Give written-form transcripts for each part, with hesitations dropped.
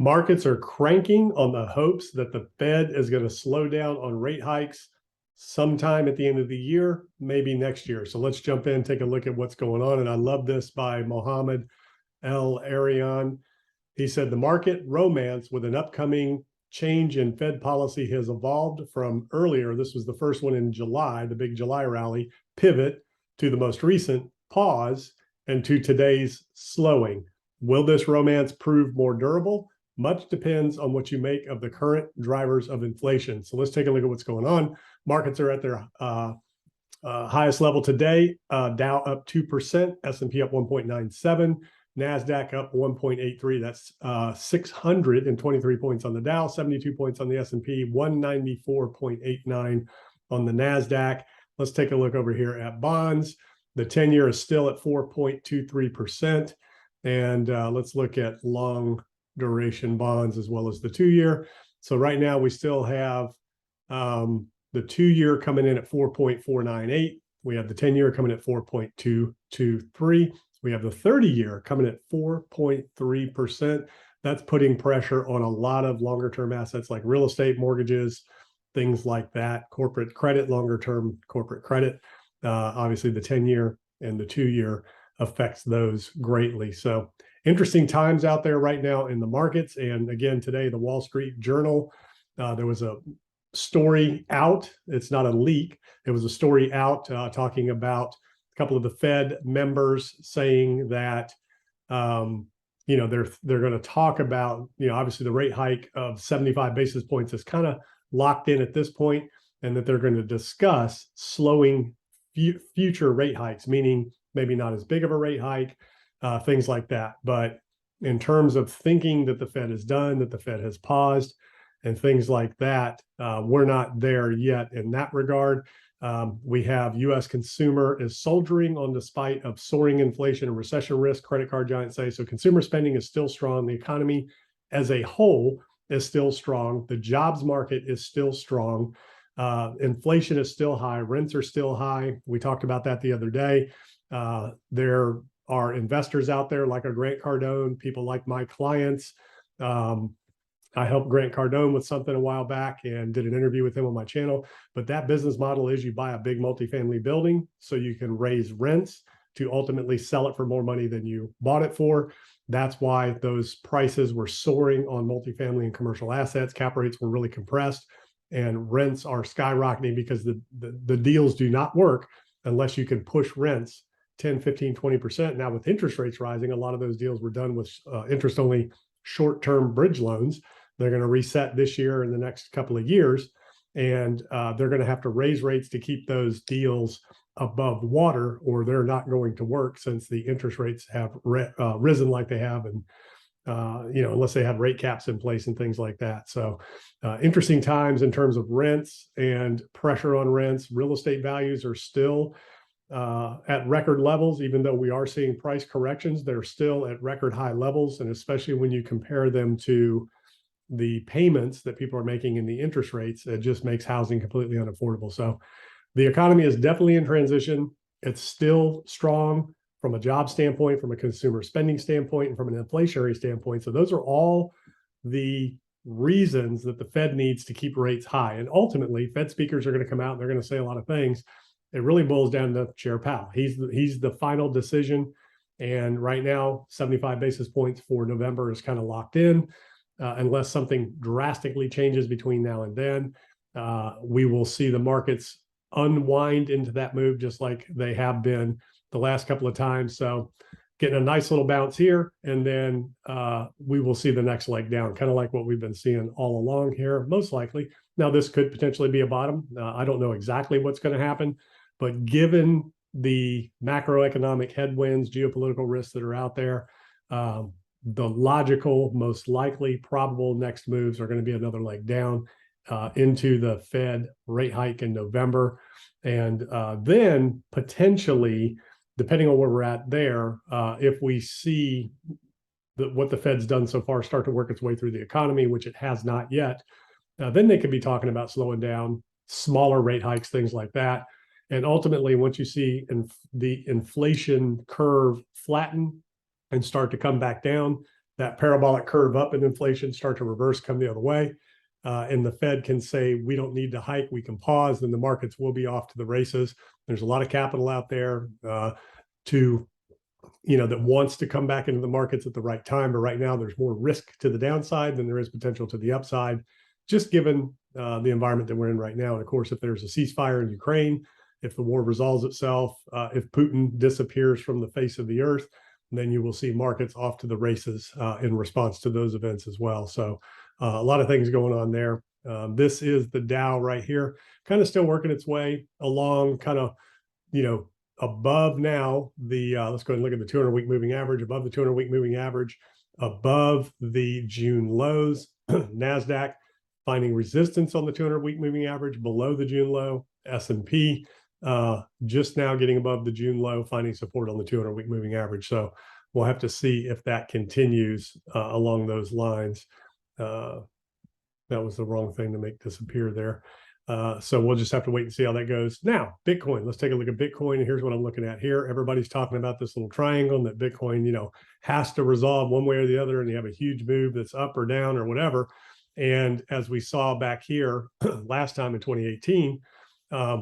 Markets are cranking on the hopes that the Fed is going to slow down on rate hikes sometime at the end of the year, maybe next year. So let's jump in, take a look at what's going on. And I love this by Mohammed El Arian. He said the market romance with an upcoming change in Fed policy has evolved from earlier. This was the first one in July, the big July rally, pivot to the most recent pause and to today's slowing. Will this romance prove more durable? Much depends on what you make of the current drivers of inflation. So let's take a look at what's going on. Markets are at their highest level today. Dow up 2%, S&P up 1.97, NASDAQ up 1.83. That's 623 points on the Dow, 72 points on the S&P, 194.89 on the NASDAQ. Let's take a look over here at bonds. The 10-year is still at 4.23%. And let's look at long duration bonds as well as the 2-year. So right now we still have the 2-year coming in at 4.498. We have the 10-year coming at 4.223. We have the 30-year coming at 4.3%. That's putting pressure on a lot of longer term assets like real estate, mortgages, things like that, corporate credit, longer term corporate credit. Obviously the 10-year and the 2-year affects those greatly. So interesting times out there right now in the markets. And again, today, the Wall Street Journal, there was a story out. It's not a leak. It was a story out talking about a couple of the Fed members saying that, they're going to talk about, obviously the rate hike of 75 basis points is kind of locked in at this point, and that they're going to discuss slowing future rate hikes, meaning maybe not as big of a rate hike, things like that. But in terms of thinking that the Fed is done, that the Fed has paused, and things like that, we're not there yet in that regard. We have U.S. consumer is soldiering on despite of soaring inflation and recession risk, credit card giants say. So consumer spending is still strong. The economy as a whole is still strong. The jobs market is still strong. Inflation is still high. Rents are still high. We talked about that the other day. There are investors out there like a Grant Cardone, people like my clients. I helped Grant Cardone with something a while back and did an interview with him on my channel. But that business model is you buy a big multifamily building so you can raise rents to ultimately sell it for more money than you bought it for. That's why those prices were soaring on multifamily and commercial assets. Cap rates were really compressed and rents are skyrocketing because the deals do not work unless you can push rents 10, 15, 20%. Now with interest rates rising, a lot of those deals were done with interest-only short-term bridge loans. They're going to reset this year and the next couple of years, and they're going to have to raise rates to keep those deals above water, or they're not going to work since the interest rates have risen like they have, and unless they have rate caps in place and things like that. So interesting times in terms of rents and pressure on rents. Real estate values are still at record levels, even though we are seeing price corrections, they're still at record high levels. And especially when you compare them to the payments that people are making in the interest rates, it just makes housing completely unaffordable. So the economy is definitely in transition. It's still strong from a job standpoint, from a consumer spending standpoint, and from an inflationary standpoint. So those are all the reasons that the Fed needs to keep rates high. And ultimately, Fed speakers are going to come out and they're going to say a lot of things. It really boils down to Chair Powell. He's the final decision. And right now, 75 basis points for November is kind of locked in. Unless something drastically changes between now and then, we will see the markets unwind into that move just like they have been the last couple of times. So getting a nice little bounce here, and then we will see the next leg down, kind of like what we've been seeing all along here, most likely. Now, this could potentially be a bottom. I don't know exactly what's going to happen, but given the macroeconomic headwinds, geopolitical risks that are out there, the logical, most likely, probable next moves are going to be another leg down into the Fed rate hike in November. And then potentially, depending on where we're at there, if we see what the Fed's done so far start to work its way through the economy, which it has not yet, then they could be talking about slowing down, smaller rate hikes, things like that. And ultimately, once you see the inflation curve flatten and start to come back down, that parabolic curve up in inflation start to reverse, come the other way, and the Fed can say, we don't need to hike, we can pause, then the markets will be off to the races. There's a lot of capital out there that wants to come back into the markets at the right time. But right now, there's more risk to the downside than there is potential to the upside, just given the environment that we're in right now. And of course, if there's a ceasefire in Ukraine, if the war resolves itself, if Putin disappears from the face of the earth, then you will see markets off to the races in response to those events as well. So a lot of things going on there. This is the Dow right here, kind of still working its way along, kind of, above now the, let's go ahead and look at the 200-week moving average, above the 200-week moving average, above the June lows. NASDAQ finding resistance on the 200-week moving average, below the June low. S&P just now getting above the June low, finding support on the 200-week moving average. So we'll have to see if that continues along those lines. That was the wrong thing to make disappear there. So we'll just have to wait and see how that goes. Now, Bitcoin, let's take a look at Bitcoin. And here's what I'm looking at here. Everybody's talking about this little triangle and that Bitcoin, has to resolve one way or the other, and you have a huge move that's up or down or whatever. And as we saw back here last time in 2018,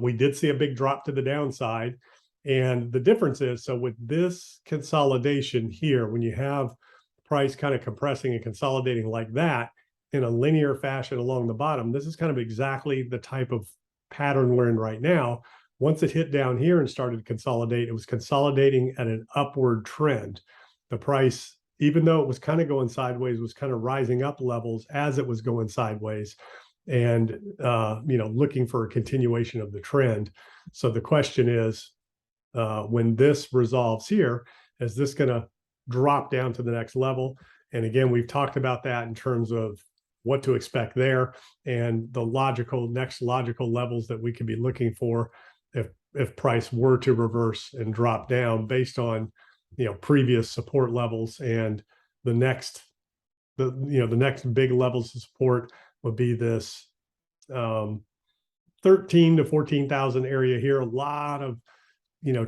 we did see a big drop to the downside. And the difference is, so with this consolidation here, when you have price kind of compressing and consolidating like that in a linear fashion along the bottom, this is kind of exactly the type of pattern we're in right now. Once it hit down here and started to consolidate, it was consolidating at an upward trend. The price, even though it was kind of going sideways, was kind of rising up levels as it was going sideways, and looking for a continuation of the trend. So the question is, when this resolves here, is this going to drop down to the next level? And again, we've talked about that in terms of what to expect there and the next logical levels that we could be looking for if price were to reverse and drop down based on previous support levels. And the next big levels of support would be this 13 to 14,000 area here. A lot of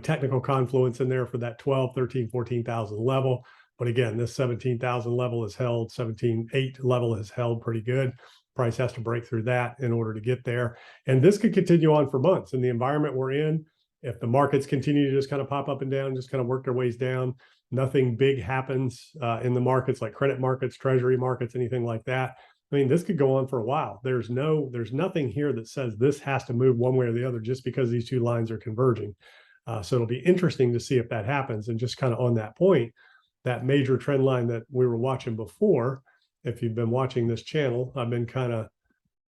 technical confluence in there for that 12, 13, 14,000 level. But again, this 17,000 level is held, 17.8 level is held pretty good. Price has to break through that in order to get there. And this could continue on for months. In the environment we're in, if the markets continue to just kind of pop up and down, just kind of work their ways down, nothing big happens in the markets like credit markets, treasury markets, anything like that. I mean, this could go on for a while. There's nothing here that says this has to move one way or the other just because these two lines are converging. So it'll be interesting to see if that happens. And just kind of on that point, that major trend line that we were watching before, if you've been watching this channel, I've been kind of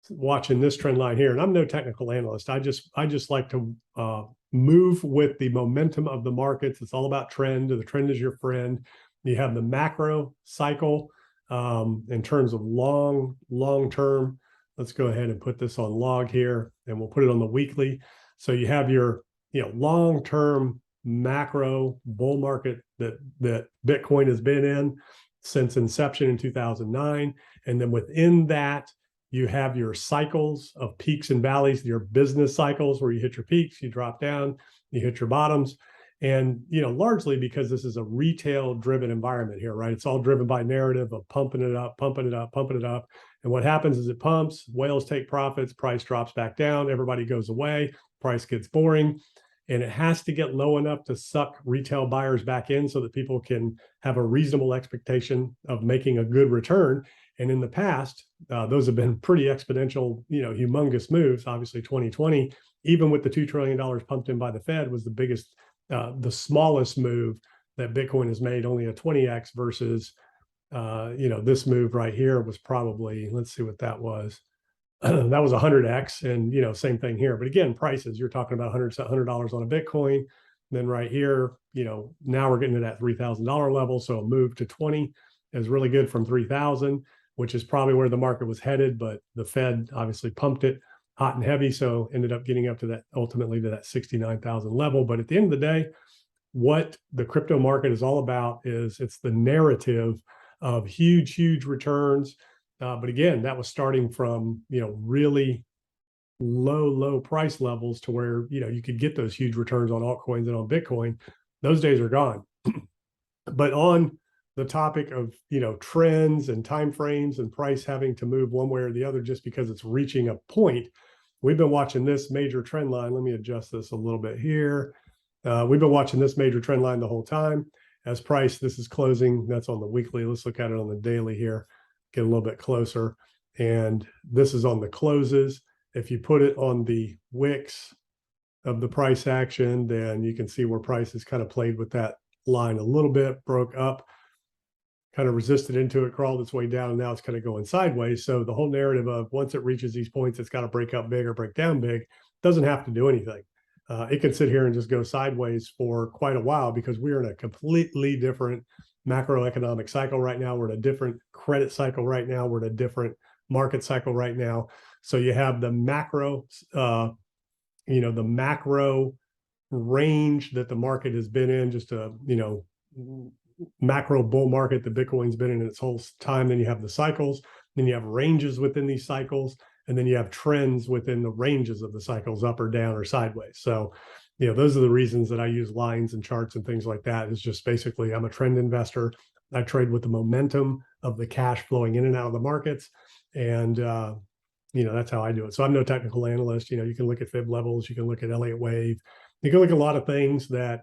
watching this trend line here, and I'm no technical analyst. I just like to move with the momentum of the markets. It's all about trend. The trend is your friend. You have the macro cycle in terms of long term. Let's go ahead and put this on log here, and we'll put it on the weekly. So you have your long term macro bull market that Bitcoin has been in since inception in 2009. And then within that, you have your cycles of peaks and valleys, your business cycles where you hit your peaks, you drop down, you hit your bottoms. And, largely because this is a retail driven environment here, right? It's all driven by narrative of pumping it up, pumping it up, pumping it up. And what happens is it pumps, whales take profits, price drops back down, everybody goes away, price gets boring. And it has to get low enough to suck retail buyers back in so that people can have a reasonable expectation of making a good return. And in the past, those have been pretty exponential, humongous moves. Obviously, 2020, even with the $2 trillion pumped in by the Fed, was the biggest, the smallest move that Bitcoin has made, only a 20x versus, this move right here was probably, let's see what that was. That was 100x, and same thing here. But again, prices, you're talking about $100 on a Bitcoin. Then right here, now we're getting to that $3,000 level. So a move to 20 is really good from 3,000, which is probably where the market was headed. But the Fed obviously pumped it hot and heavy, so ended up getting up to that, ultimately to that 69,000 level. But at the end of the day, what the crypto market is all about is it's the narrative of huge returns. But again, that was starting from, really low price levels to where, you could get those huge returns on altcoins and on Bitcoin. Those days are gone. But on the topic of, trends and timeframes and price having to move one way or the other just because it's reaching a point. We've been watching this major trend line. Let me adjust this a little bit here. We've been watching this major trend line the whole time. As price, this is closing. That's on the weekly. Let's look at it on the daily here. Get a little bit closer. And this is on the closes. If you put it on the wicks of the price action, then you can see where price has kind of played with that line a little bit, broke up, kind of resisted into it, crawled its way down, and now it's kind of going sideways. So the whole narrative of once it reaches these points, it's got to break up big or break down big, doesn't have to do anything. It can sit here and just go sideways for quite a while because we're in a completely different macroeconomic cycle right now. We're in a different credit cycle right now. We're in a different market cycle right now. So you have the macro, the macro range that the market has been in, just a, macro bull market that Bitcoin's been in its whole time. Then you have the cycles, then you have ranges within these cycles, and then you have trends within the ranges of the cycles, up or down or sideways. So, those are the reasons that I use lines and charts and things like that. Is just basically I'm a trend investor. I trade with the momentum of the cash flowing in and out of the markets. And, that's how I do it. So I'm no technical analyst. You can look at fib levels, you can look at Elliott wave, you can look at a lot of things that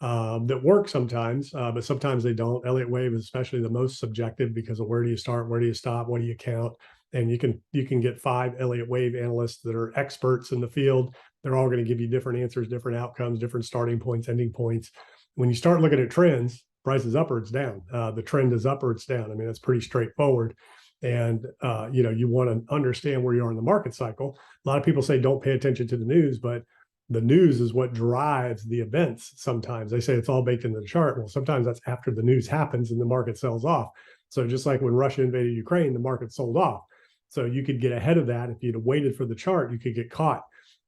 work sometimes, but sometimes they don't. Elliott wave is especially the most subjective because of where do you start, where do you stop, what do you count? And you can get 5 Elliott wave analysts that are experts in the field. They're all going to give you different answers, different outcomes, different starting points, ending points. When you start looking at trends, price is up or it's down. The trend is up or it's down. I mean, that's pretty straightforward. And you want to understand where you are in the market cycle. A lot of people say don't pay attention to the news, but the news is what drives the events. Sometimes they say it's all baked into the chart. Well, sometimes that's after the news happens and the market sells off. So just like when Russia invaded Ukraine, the market sold off. So you could get ahead of that. If you'd have waited for the chart, you could get caught,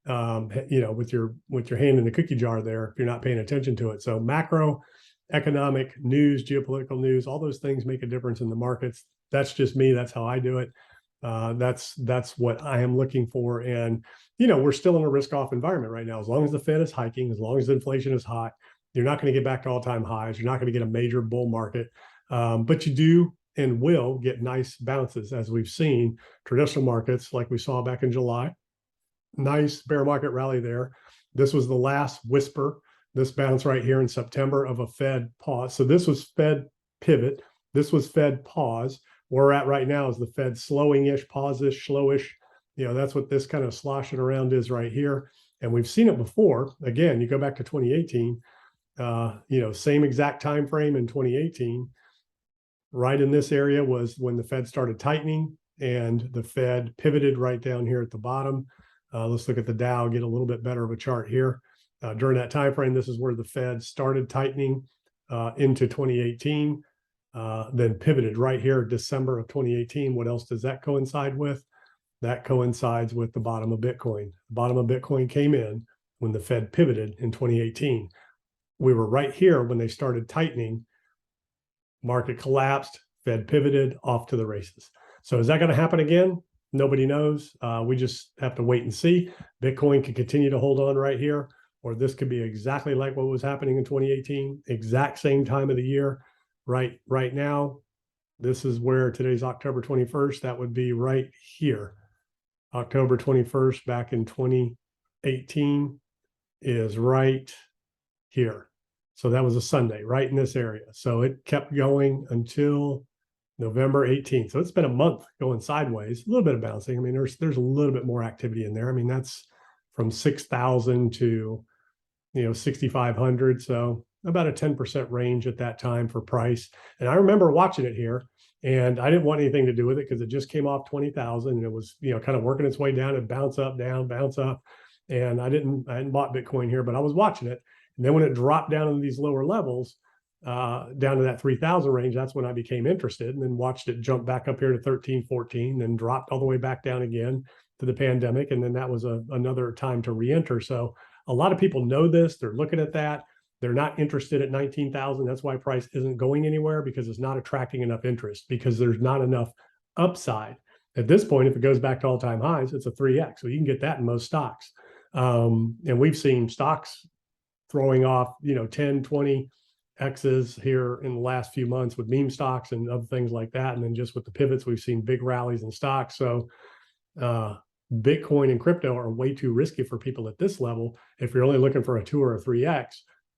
with your hand in the cookie jar there if you're not paying attention to it. So macroeconomic news, geopolitical news, all those things make a difference in the markets. That's just me. That's how I do it. That's what I am looking for. And, we're still in a risk-off environment right now. As long as the Fed is hiking, as long as inflation is hot, you're not going to get back to all-time highs. You're not going to get a major bull market. But you do and will get nice bounces, as we've seen traditional markets like we saw back in July. Nice bear market rally there. This was the last whisper, this bounce right here in September of a Fed pause. So this was Fed pivot. This was Fed pause. Where we're at right now is the Fed slowing-ish, pause-ish, slowish. That's what this kind of sloshing around is right here. And we've seen it before. Again, you go back to 2018, same exact time frame in 2018. Right in this area was when the Fed started tightening and the Fed pivoted right down here at the bottom. Let's look at the Dow, get a little bit better of a chart here. During that time frame, this is where the Fed started tightening into 2018, then pivoted right here, December of 2018. What else does that coincide with? That coincides with the bottom of Bitcoin. The bottom of Bitcoin came in when the Fed pivoted in 2018. We were right here when they started tightening. Market collapsed, Fed pivoted, off to the races. So is that going to happen again? Nobody knows. We just have to wait and see. Bitcoin could continue to hold on right here, or this could be exactly like what was happening in 2018, exact same time of the year. Right now, this is where today's October 21st. That would be right here. October 21st back in 2018 is right here. So that was a Sunday, right in this area. So it kept going until November 18th. So it's been a month going sideways, a little bit of bouncing. I mean, there's a little bit more activity in there. I mean, that's from 6,000 to, 6,500. So about a 10% range at that time for price. And I remember watching it here, and I didn't want anything to do with it because it just came off 20,000 and it was, kind of working its way down and bounce up, down, bounce up. And I hadn't bought Bitcoin here, but I was watching it. And then when it dropped down in these lower levels, down to that 3,000 range, that's when I became interested, and then watched it jump back up here to 13, 14, then dropped all the way back down again to the pandemic. And then that was another time to re-enter. So a lot of people know this. They're looking at that. They're not interested at 19,000. That's why price isn't going anywhere, because it's not attracting enough interest, because there's not enough upside. At this point, if it goes back to all-time highs, it's a 3x. So you can get that in most stocks. And we've seen stocks throwing off, 10, 20, X's here in the last few months with meme stocks and other things like that. And then just with the pivots, we've seen big rallies in stocks. So Bitcoin and crypto are way too risky for people at this level if you're only looking for a 2 or a 3x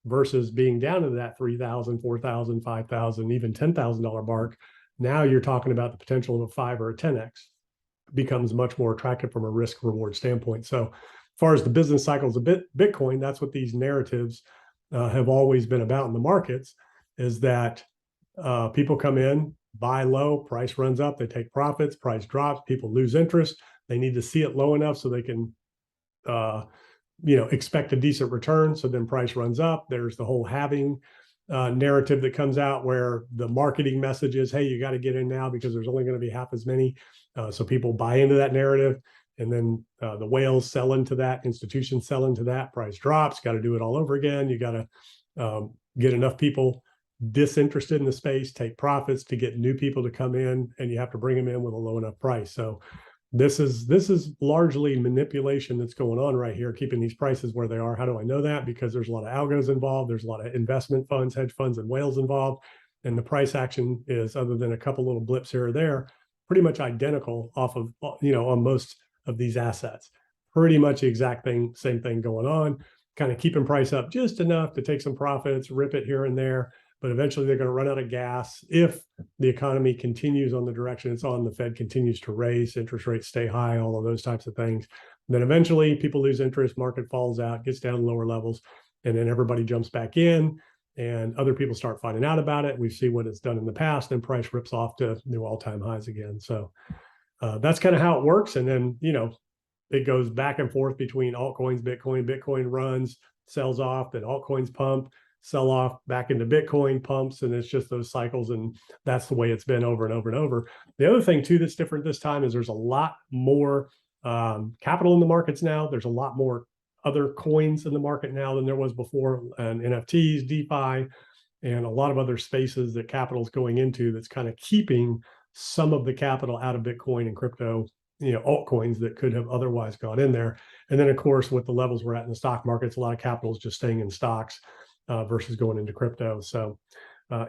versus being down to that $3,000, $4,000, $5,000, even $10,000 mark. Now you're talking about the potential of a 5 or a 10x becomes much more attractive from a risk reward standpoint. So as far as the business cycles of Bitcoin, that's what these narratives have always been about in the markets, is that people come in, buy low, price runs up, they take profits, price drops, people lose interest. They need to see it low enough so they can expect a decent return. So then price runs up. There's the whole halving narrative that comes out where the marketing message is, hey, you got to get in now because there's only going to be half as many. So people buy into that narrative, and then the whales sell into that, institutions sell into that, price drops, got to do it all over again. You got to get enough people disinterested in the space, take profits to get new people to come in, and you have to bring them in with a low enough price. So this is largely manipulation that's going on right here, keeping these prices where they are. How do I know that? Because there's a lot of algos involved. There's a lot of investment funds, hedge funds, and whales involved. And the price action is, other than a couple little blips here or there, pretty much identical off of, on most of these assets. Pretty much the exact same thing going on, kind of keeping price up just enough to take some profits, rip it here and there. But eventually they're going to run out of gas if the economy continues on the direction it's on, the Fed continues to raise, interest rates stay high, all of those types of things. And then eventually people lose interest, market falls out, gets down to lower levels, and then everybody jumps back in and other people start finding out about it. We see what it's done in the past, and price rips off to new all-time highs again. So that's kind of how it works. And then, it goes back and forth between altcoins, Bitcoin runs, sells off, then altcoins pump, sell off, back into Bitcoin, pumps, and it's just those cycles. And that's the way it's been over and over and over. The other thing too that's different this time is there's a lot more capital in the markets now. There's a lot more other coins in the market now than there was before, and NFTs, DeFi, and a lot of other spaces that capital is going into that's kind of keeping some of the capital out of Bitcoin and crypto, altcoins that could have otherwise gone in there. And then of course, with the levels we're at in the stock markets, a lot of capital is just staying in stocks versus going into crypto. So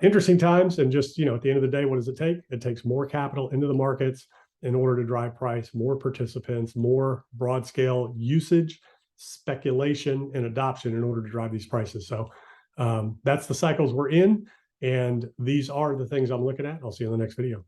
interesting times. And just, at the end of the day, what does it take? It takes more capital into the markets in order to drive price, more participants, more broad scale usage, speculation, and adoption in order to drive these prices. So that's the cycles we're in. And these are the things I'm looking at. I'll see you in the next video.